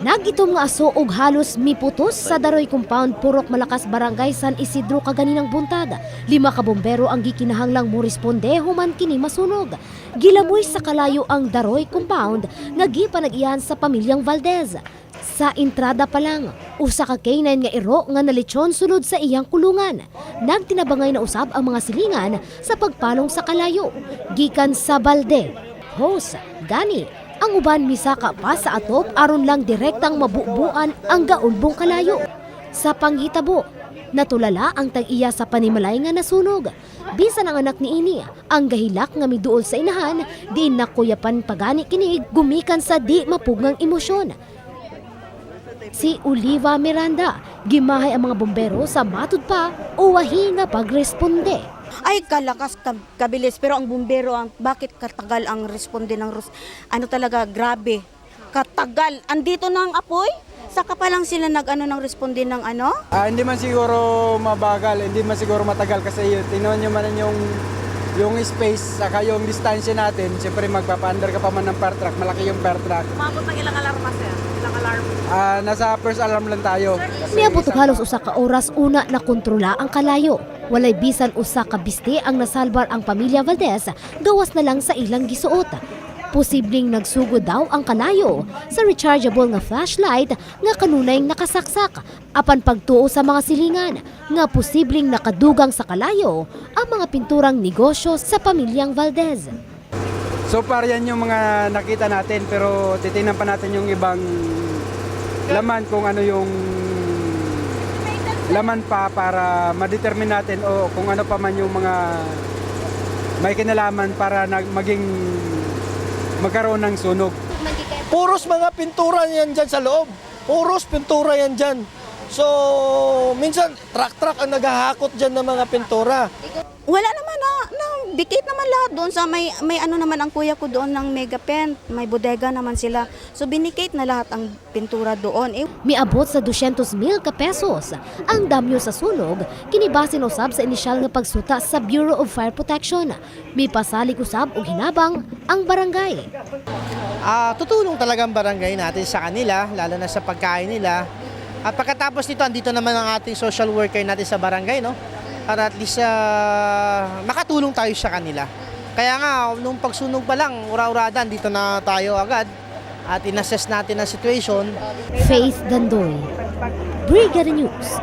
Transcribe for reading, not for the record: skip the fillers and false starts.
Nagitom nga aso og halos miputos sa Daroy Compound, Purok Malakas, Barangay San Isidro kaganinang buntag. 5 ka bombero ang gikinahanglang mo responde human kini masunog. Gilamoy sa kalayo ang Daroy Compound nga gipanag-iyan sa pamilyang Valdez. Sa entrada pa lang, usa ka K9 nga iro nga nalitsyon sulod sa iyang kulungan. Nagtinabangay na usab ang mga silingan sa pagpalong sa kalayo. Gikan sa balde, hose, gani, ang uban misaka pa sa atop aron lang direktang mabubuan ang gaulbong kalayo. Sa panghitabo, natulala ang tag-iya sa panimalay nga nasunog. Bisan ang anak ni ini, ang gahilak nga miduol sa inahan, di nakuyapan pagani kinig gumikan sa di mapugngang emosyon. Si Oliva Miranda, gimahay ang mga bombero sa matud pa o wahi nga pagresponde. Ay, kalakas, kabilis. Pero ang bumbero, bakit katagal ang responde ng ano talaga, grabe. Katagal. Andito na ang apoy? Saka pa lang sila ng responde ng ano? Hindi man siguro mabagal, hindi man siguro matagal kasi tinuan nyo man yung space, saka yung distansya natin. Siyempre magpapaandar ka pa man ng fire truck, malaki yung fire truck. Umabot ng ilang alarma, sir? Ilang alarm? Nasa first alarm lang tayo. Niabot og halos usa ka oras una na kontrola ang kalayo. Walay bisan usa ka biste ang nasalbar ang pamilya Valdez, gawas na lang sa ilang gisuot. Posibleng nagsugod daw ang kalayo sa rechargeable nga flashlight nga kanunay nakasaksak. Apan pagtuo sa mga silingan nga posibleng nakadugang sa kalayo ang mga pinturang negosyo sa pamilyang Valdez. So far yan yung mga nakita natin, pero titingnan pa natin yung ibang laman kung ano yung laman pa para ma-determine natin o kung ano pa man yung mga may kinalaman para magkaroon ng sunog. Puros mga pintura yan dyan sa loob. Puros pintura yan dyan. So, minsan truck ang naghahakot dyan ng mga pintura. Wala naman dikit naman lahat doon sa may ano naman ang kuya ko doon ng Mega Pen. May bodega naman sila. So, binikate na lahat ang pintura doon. Miabot sa 200,000 ka pesos ang damyo sa sunog, kinibasin usab sa inisyal nga pagsuta sa Bureau of Fire Protection. May pasalig usab og hinabang ang barangay. Tutulong talaga ang barangay natin sa kanila, lalo na sa pagkain nila. At pagkatapos nito, andito naman ang ating social worker natin sa barangay, no? Para at least makatulong tayo sa kanila. Kaya nga, nung pagsunog pa lang, ura-urada, dito na tayo agad at inassess natin ang situation. Faith Dandoy, Brigada News.